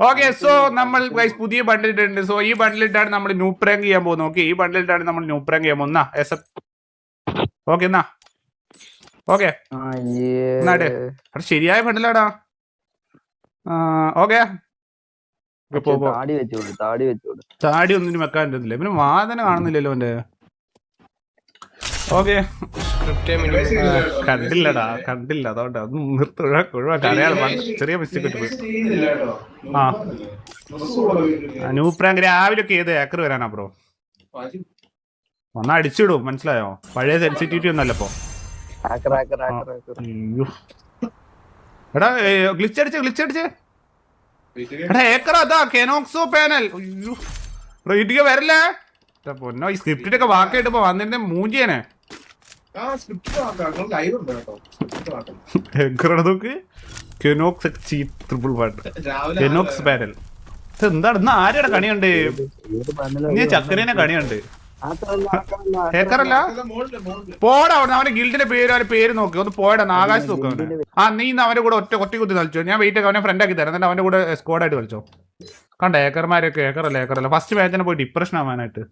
Okay, so നമ്മൾ പുതിയ ബണ്ടിൽ ഇട്ടിട്ടുണ്ട്. സോ ഈ ബണ്ടിലിട്ടാണ് നമ്മൾ ന്യൂ പ്രാങ്ക് ചെയ്യാൻ പോകുന്നത്. ഓക്കെ, ഈ ബണ്ടിലിട്ടാണ് നമ്മൾ ന്യൂ പ്രാങ്ക് ചെയ്യാൻ പോകുന്നത്. ഓക്കെ എന്നാ ഓക്കെ എന്നാടേ അത് ശരിയായ ബണ്ടിലാടാ. ഓക്കെ, താടി ഒന്നിനും വെക്കാനില്ല. പിന്നെ വാദന കാണുന്നില്ലല്ലോ അവന്റെ. ഓക്കെ, കണ്ടില്ല അതുകൊണ്ട് അത് ഒഴിവാക്കാം. ചെറിയ മിസ്റ്റേക്ക് പോയി. ന്യൂ പ്രാങ്ക് രാവിലെ ഒക്കെ ഏത് ഏക്കർ വരാനാ ബ്രോ? ഒന്ന് അടിച്ചിടും, മനസ്സിലായോ? പഴയ സെൻസിറ്റിവിറ്റി ഒന്നല്ലപ്പോ. എടാ ഗ്ലിച്ചടിച്ച് എടാ ഏക്കർ അതാ കെനോക്സോ പാനൽ. റേറ്റിക്ക് വരല്ലേ പൊന്നോ. ഈ സ്ക്രിപ്റ്റിന്റെ വാക്കായിട്ട് ഇപ്പൊ വന്നിന്റെ മൂഞ്ചിയനെ എന്താണ് ഇന്ന് ആരുടെ കണിയുണ്ട്? നീ ചക്കരേനെ കണിയുണ്ട്. ഹേക്കറല്ല പോടാ അവിടെ. അവന്റെ ഗിൽഡിന്റെ പേര് നോക്കി ഒന്ന് പോയടാ. ആകാശ് നോക്കുക. നീ അവന്റെ കൂടെ ഒറ്റ കുത്തി കളിച്ചോ. ഞാൻ വെയിറ്റ് ഒക്കെ അവനെ ഫ്രണ്ട് ആക്കി തരാം. എന്നിട്ട് അവന്റെ കൂടെ സ്ക്വാഡായിട്ട് കളിച്ചോ. കണ്ട ഏക്കർമാരൊക്കെ ഏക്കറല്ല ഫസ്റ്റ് മാച്ചിനെ പോയി ഡിപ്രഷൻ ആവാനായിട്ട്.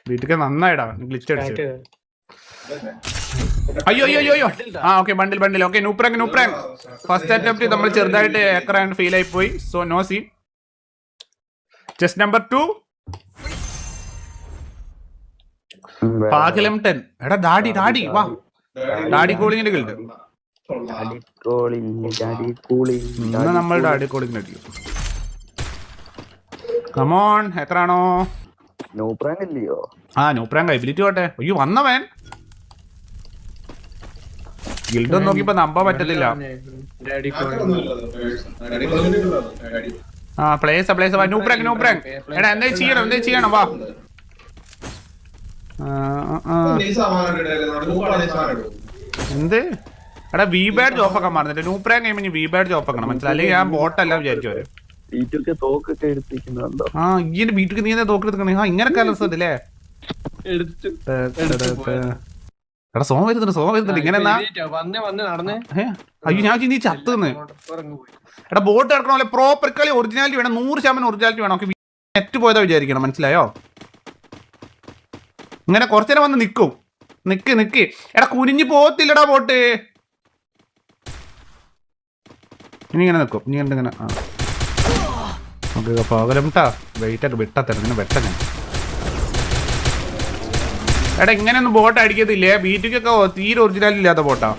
വീട്ടിൽ നന്നായിടാ ഗ്ലിച്ച് അടിച്ച്. അയ്യോ okay bundle. Okay, new prank first attempt നമ്മൾ ചെറുതായിട്ട് ഏക്കറായിട്ട് ഫീൽ ആയി പോയി. So no scene. Chest number 2 പാകിലം 10. എടാ ഡാഡി വാ. ഡാഡി കോളിങ്ങിന്റെ ഗിൽഡ് നമ്മൾ ഡാഡി കോളിങ്ങിന് അടിക്കും. കമോൺ, എത്രാണോ? ന്യൂ പ്രാങ്ക് എബിലിറ്റി പോട്ടെ. അയ്യോ വന്നവൻ ഗിൽഡ് നോക്കിയപ്പോ നമ്പാൻ പറ്റത്തില്ല. Place new prank. എടാ എന്തേ ചെയ്യണം വാ. എന്ത് എടാ വി ബാഡ്ജ് ഓഫ് ആക്കാൻ പറഞ്ഞിട്ട് ന്യൂ പ്രാങ്ക് കഴിയുമ്പോൾ വി ബാഡ്ജ് ഓഫ് ആക്കണം, മനസ്സിലായി? അല്ലെങ്കിൽ ഞാൻ ബോട്ടല്ല വിചാരിച്ചു വരും. ഇങ്ങനെ വീട്ടിൽ നീ തോക്ക് എടുക്കണേ. ഇങ്ങനെ കലർസ് അല്ലേ? എടാ സോമ വരുന്നുണ്ട് ഇങ്ങനെ. അയ്യോ ഞാൻ നീ ചത്തുന്ന്. എടാ ബോട്ട് കിടക്കണ പോലെ പ്രോപ്പർ കളി ഒറിജിനാലിറ്റി വേണം. 100% ഒറിജിനാലിറ്റി വേണം. നെറ്റ് പോയതാ വിചാരിക്കണം, മനസ്സിലായോ? ഇങ്ങനെ കുറച്ചേരം വന്ന് നിക്കും. നിക്ക് എടാ കുനിഞ്ഞു പോകത്തില്ലടാ ബോട്ട്. ഇനി ഇങ്ങനെ നിക്കും. ഇങ്ങനെ പകലംട്ടാ വെയിറ്റൊക്കെ വെട്ടത്തരാം. ഇങ്ങനെ വെട്ടങ്ങനെ എടാ ഇങ്ങനെയൊന്നും ബോട്ട് അടിക്കത്തില്ലേ? ബീറ്റിക്കൊക്കെ തീരെ ഒറിജിനാലിറ്റി ഇല്ലാത്ത ബോട്ടാ.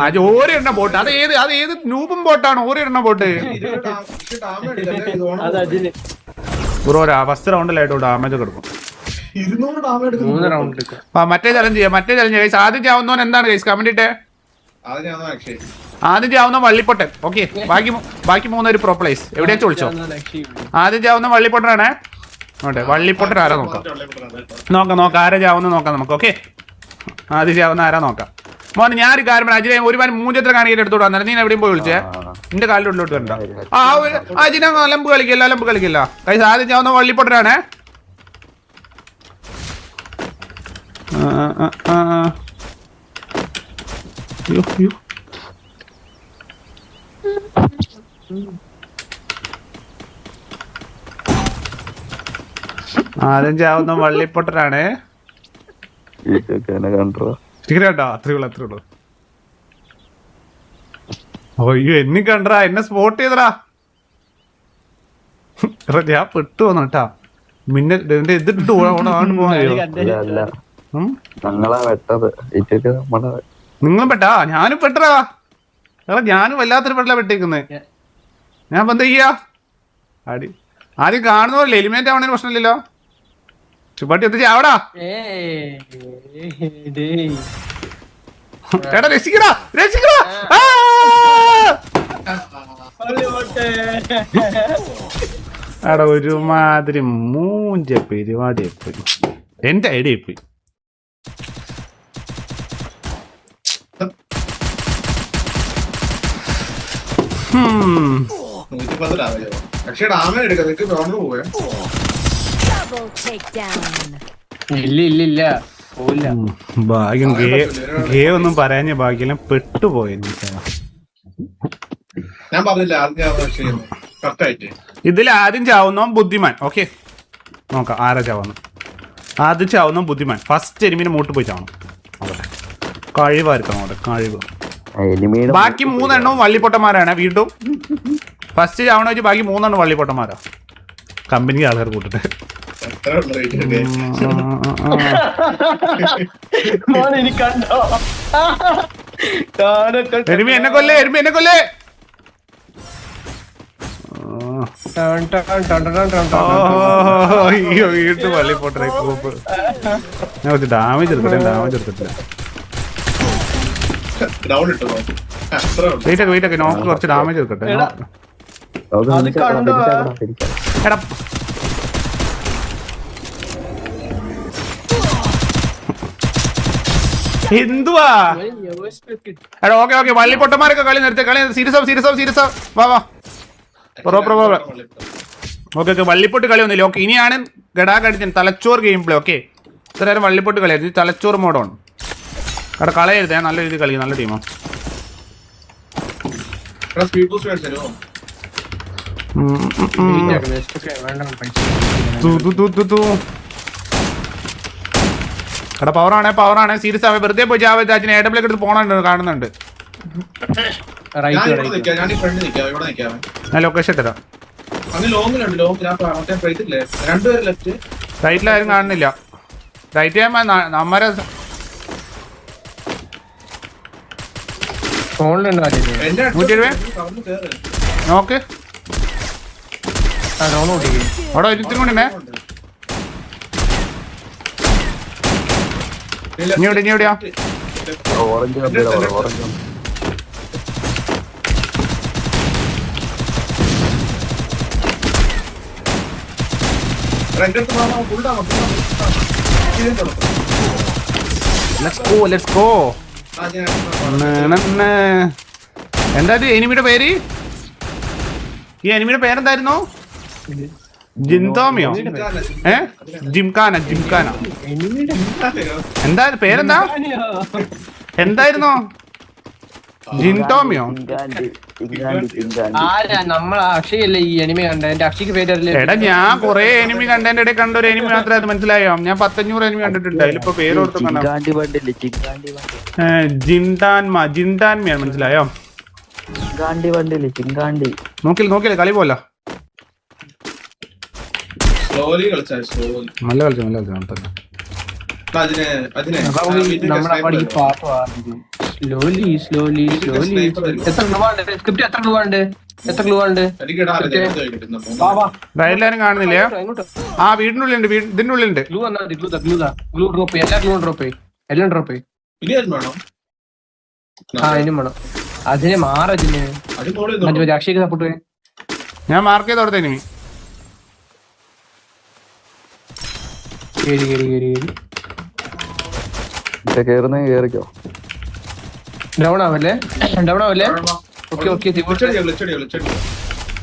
അത് ഓരെണ്ണ ബോട്ട്. അത് ഏത് നൂബും ബോട്ടാണ് ഓരെണ്ണ ബോട്ട്. ബ്രോ ഫസ്റ്റ് റൗണ്ടിലായിട്ട് ഡാമേജ് ഒക്കെ എടുക്കും. മറ്റേ ചലഞ്ച് ചെയ്യാം. ആദ്യം ചാവുന്നവൻ എന്താണ് ഗൈസ് കമന്റ് ഇട്ടേ? ആദ്യം ചാവുന്ന വള്ളിപ്പൊട്ടൻ. ഓക്കെ, ബാക്കി 3 പ്രോ പ്ലേസ് എവിടെയാ ചോദിച്ചോ. ആദ്യം ചാവുന്ന വള്ളിപ്പൊട്ടനാണ്. വള്ളിപ്പൊട്ടൻ ആരാ നോക്കാം ആരാ ചാവുന്ന നോക്കാം നമുക്ക്. ഓക്കെ, ആദ്യം ചാവുന്ന ആരാ നോക്കാം. മോനെ ഞാനൊരു കാര്യം അജിനെ ഒരുപാട് മൂഞ്ചത്ര കാണിക്കാൻ എടുത്തോട്ട് വന്നാലും നീ എവിടെയും പോയി വിളിച്ചേ. നിന്റെ കാലിന്റെ ഉള്ളിലോട്ട് വരണ്ട. അജിനെ ലംബ് കളിക്കില്ല കൈസ്. ആദ്യം ചാവുന്ന വള്ളിപ്പൊട്ടനാണ്. ആദ്യം ചാവുന്ന വള്ളിപ്പൊട്ടനാണ്. കേട്ടോ അത്രേ ഉള്ളൂ. അയ്യോ എന്നെ കണ്ടറാ, എന്നെ സ്പോട്ട് ചെയ്തടാ. ഞാൻ പെട്ടു വന്നു കേട്ടാ. എതിട്ട് നിങ്ങളും പെട്ടാ? ഞാനും പെട്ടറാ. ഞാനും വല്ലാത്തൊരു പെട്ടല പെട്ടേക്കുന്നേ. ഞാൻ ഇപ്പൊ എന്താ ചെയ്യാ? ആദ്യം കാണുന്നതല്ലേ എലിമിനേറ്റ് ആവണേന് പ്രശ്നമില്ലല്ലോ. ചുപ്പാട്ടി എത്തിച്ച് ആവടാ. എടാ രക്ഷിക്കടാ. എടാ ഒരുമാതിരി മൂഞ്ച പരിപാടി എപ്പോയി. എന്റെ ഐഡിയ എപ്പോയി. ഇല്ല ഭാഗ്യം ഗേ ഒന്നും പറയാഞ്ഞ ഭാഗ്യം പെട്ടുപോയെന്ന് ഞാൻ പറഞ്ഞില്ല ഇതിൽ ആദ്യം ചാവുന്നോ ബുദ്ധിമാൻ. ഓക്കെ നോക്കാം ആരാ ചാവുന്നു. ആദ്യം ചാവുന്നോ ബുദ്ധിമാൻ. ഫസ്റ്റ് എനിമിന് മൂട്ട് പോയി ചാവണം. കഴിവായിരിക്കണം അവിടെ കഴിവ്. ബാക്കി 3 എണ്ണവും വള്ളിപ്പൊട്ടന്മാരാണ്. വീണ്ടും ഫസ്റ്റ് ചാവണ വെച്ച് ബാക്കി 3 എണ്ണം വള്ളിപ്പൊട്ടന്മാരാ. കമ്പനിക്ക് ആൾക്കാർ കൂട്ടിട്ട് എരുമി എന്നെ കൊല്ലേ, എരുമി എന്നെ കൊല്ലേ. വീട്ടിൽ വള്ളിപ്പൊട്ടേ കൂപ്പ്. ഞാൻ കുറച്ച് ഡാമേജ് എടുക്കട്ടെ. ഡാമേജ് എടുത്തിട്ടില്ല. വെയിറ്റൊക്കെ നോക്ക് കുറച്ച് ഡാമേജ് എടുക്കട്ടെ. എടാ എന്തുവാ? എടാ ഓക്കെ വള്ളിപ്പൊട്ടന്മാരൊക്കെ കളി നിർത്തി. കളി സീരിയസ്. വാ ഓക്കെ വള്ളിപ്പൊട്ട് കളി ഒന്നുമില്ല. ഓക്കെ ഇനിയാണ് ഗടാഗടിച്ചൻ തലച്ചോറ് ഗെയിം പ്ലേ. ഓക്കെ ഇത്ര നേരം വള്ളിപ്പൊട്ട് കളിയായിരുന്നു. തലച്ചോറ് മോഡാണ്. എടാ കളയരുത്. നല്ല രീതിയിൽ കളി. നല്ല ടീമാണ്. എടാ പവറാണ് സീരിയസ് ആവേ. വെറുതെ പോയി ചാവച്ചാച്ചിന് AW എടുത്ത് പോണുണ്ട് കാണുന്നുണ്ട്. ഞാൻ ലൊക്കേഷൻ ഇട്ടരാം. റൈറ്റിലാരും കാണുന്നില്ല. റൈറ്റ് നമ്മരെ നോക്ക് അവിടെ ഒരുത്തും കൊണ്ടേ. ഇനി എവിടെയാ? Let's go. എന്താ എനിമിയുടെ പേര്? ഈ എനിമിയുടെ പേരെന്തായിരുന്നു? ജിന്തോമിയോ? ജിംഖാന. എന്താ പേരെന്താ? എന്തായിരുന്നു? ജിൻടോമിയോ? എടാ ഞാൻ കൊറേ എനിമി കണ്ടതിന്റെ ഇടയിൽ കണ്ട ഒരു എനിമി മാത്രമേ അത് മനസ്സിലായോ? ഞാൻ 500 എനിമി കണ്ടിട്ടുണ്ട്. അതിലിപ്പോ പേര് ജിൻടാൻമിയാണ്. മനസ്സിലായോ? നോക്കില്ല കളി പോല. നല്ല കളിച്ചു. റൈഡിലാരും കാണുന്നില്ലേ? ആ വീടിനുള്ളിലുണ്ട്. ഇതിന്റെ ഉള്ളിലുണ്ട്. അതിനെ മാറതിന് അക്ഷയ്ക്ക് സപ്പോർട്ട്. ഞാൻ മാർക്ക് ചെയ്ത് കൊടുത്ത എനിമി കേറിക്കോ. ഡൗൺ ആവല്ലേ?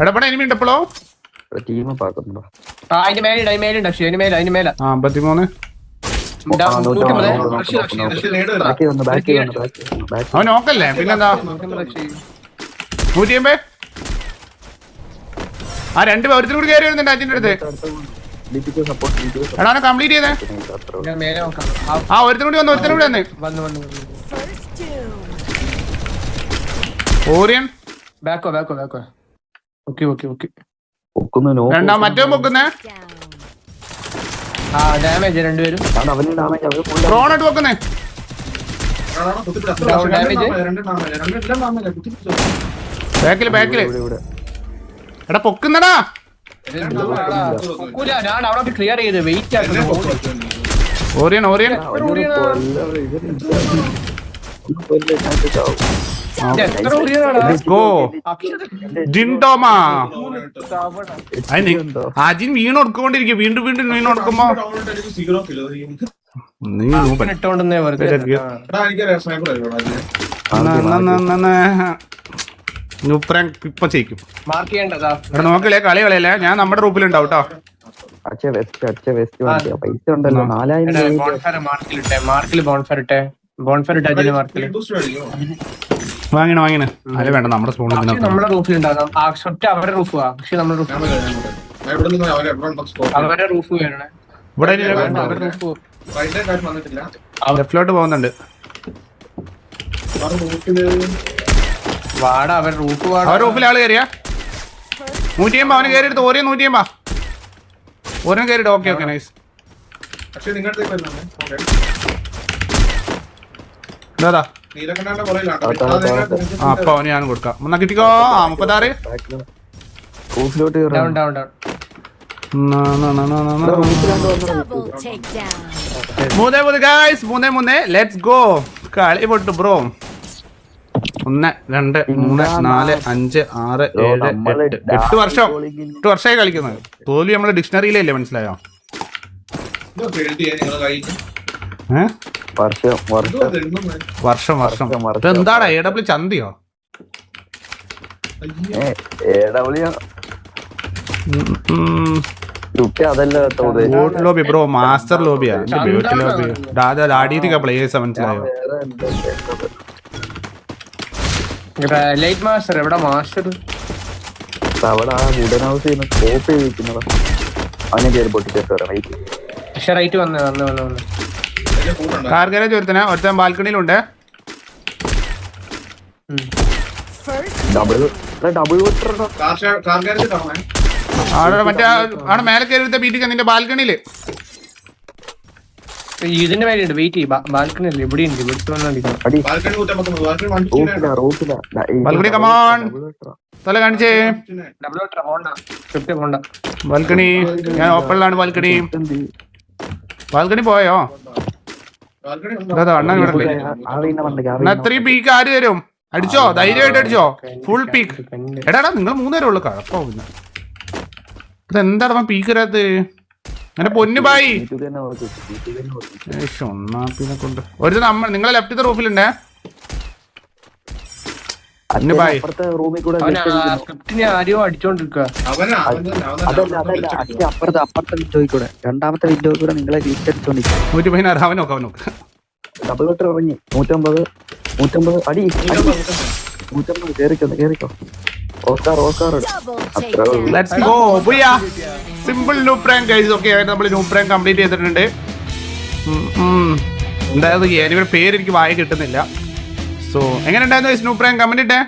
എടപെട എനിമി ഉണ്ടപ്പോഴോ ടീം പാക്കുന്നുണ്ടോ? അതിന്റെ മേലുണ്ട് അക്ഷയ്. അതിന് മേല 53. അവൻ നോക്കല്ലേ പിന്നെന്താ? 150. ആ 2 ഒരുത്തിനും കൂടി കയറി വരുന്നുണ്ട് അജിന്റെ അടുത്ത്. എടാ കംപ്ലീറ്റ് ചെയ്തേ. ആ ഒരുത്തിനും കൂടി വന്ന് ഓറിയൻ ബാക്കോ. ഓക്കെ രണ്ടാം മറ്റോ പൊക്കുന്നേ. ഡാമേജ് രണ്ടുപേരും. ഡ്രോണിട്ട് പൊക്കുന്നേ. ബാക്കില് എടാ പൊക്കുന്നടാ. ക്ലിയർ ചെയ്ത് വെയിറ്റ് ആക്കുന്നു. ഓറിയൻ ജിൻടോമാ. അജിൻ വീണ് കൊടുക്കൊണ്ടിരിക്കും. വീണ്ടും വീണ് കൊടുക്കുമ്പോ ഇപ്പൊ ചെയ്യിക്കും. നോക്കലേ കളി കളിയല്ലേ. ഞാൻ നമ്മുടെ റൂപ്പിലുണ്ടാവും കേട്ടോ. അച്ഛ വെസ്റ്റ് വാങ്ങിക്കുക പൈസ ഉണ്ടല്ലോ 4000 ബോൺഫയർ മാർക്കിൽ ബോൺഫയർ ഇട്ടേ അതിന്റെ മാർക്കിൽ വാങ്ങണ അല്ല വേണ്ട നമ്മുടെ സ്പൂണിൽ നമ്മുടെ റൂഫിലുണ്ടാകാം ഒറ്റ അവരുടെ റൂഫ് പക്ഷെ നമ്മുടെ റൂഫ് അവരുടെ റൂഫ് വേണേ ഇവിടെ അവരുടെ റൂഫ് ലെഫ്റ്റിലോട്ട് പോകുന്നുണ്ട്. വാട അവരുടെ റൂഫ് അവർ റൂഫിൽ ആള് കയറിയാ 150 അവന് കയറി എടുത്ത് ഓരോ 150 ഓരോ കയറിയിട്ട്. Okay nice. ഇതാ അപ്പൊ അവന് ഞാൻ കൊടുക്കാം. എന്നാ കിട്ടിക്കോ. 36 റൂഫിലോട്ട് down down down 3 guys 3 let's go. കളി പൊട്ടു ബ്രോ. 1 2 3 4 5 6 7 8 വർഷമായി കളിക്കുന്നത്. തോൽവി നമ്മളെ ഡിക്ഷണറിയിലല്ലേ, മനസ്സിലായോ? വർഷം എന്താടാ AW ചന്തിയോ? ലോബി ബ്രോ, മാസ്റ്റർ ലോബിയാ. ലോബി പ്ലേയേഴ്സാ, മനസ്സിലായോ? ലൈറ്റ് മാസ്റ്റർ എവിടെ? മാസ്റ്റർ അവിടെ ആ വുഡൻ ഹൗസ് സ്കോപ്പ് ചെയ്തിരിക്കുന്നതാ. അവനെ കയറി പൊട്ടിച്ചേർത്ത് പക്ഷെ റൈറ്റ് വന്ന് കാർ ഗാരേജ് ഒരുത്തൻ ബാൽക്കണിയിലുണ്ട്. മറ്റേ അവിടെ മേലെ കയറി ബീറ്റിക്ക നിന്റെ ബാൽക്കണിയില്. ഇതിന്റെ മേലുണ്ട്. വെയിറ്റ് ചെയ്യും. ബാൽക്കണി അല്ലേ, ഇവിടെ ഉണ്ട്. ബാൽക്കണി കമോൺ, തല കാണിച്ചേ. ബാൽക്കണി ഞാൻ ഓപ്പണിലാണ്. ബാൽക്കണി പോയോ? അണ്ണൻ ഇവിടെ അണ്ണ 3 പീക്ക് ആര് തരും? അടിച്ചോ, ധൈര്യമായിട്ട് അടിച്ചോ. Full peak. എടാടാ നിങ്ങൾ 3 നേരം ഉള്ളു. കഴപ്പാവുന്ന ഇതെന്താണ് പീക്ക് വരാത്ത്? എന്റെ പൊന്നു ബായി ഒന്നാപ്പിനെ കൊണ്ട് ഒരു നിങ്ങളെ ലെഫ്റ്റ് റൂഫിലുണ്ടേ. ആരെയോ അടിച്ചോണ്ടിരിക്കുക. അപ്പുറത്തെ വിൻഡോയിൽ കൂടെ, രണ്ടാമത്തെ വിൻഡോയിൽ കൂടെ നിങ്ങളെ വീട്ടടിച്ചോണ്ടിരിക്കുക. 116 അവനൊക്കെ ഡബിൾ വെട്ടർ ഇറങ്ങി. 150 അടി 150. കേറിക്കോ. Let's go booyah. Simple noob prank guys. Okay, നമ്മൾ നൂബ് പ്രാങ്ക് കംപ്ലീറ്റ് ചെയ്തിട്ടുണ്ട്. എന്തായാലും എനിക്കൊരു പേര് എനിക്ക് വായി കിട്ടുന്നില്ല. സോ എങ്ങനെ ഉണ്ടായിരുന്നു നൂബ് പ്രാങ്ക്? കമന്റ് ഇട്ടേ.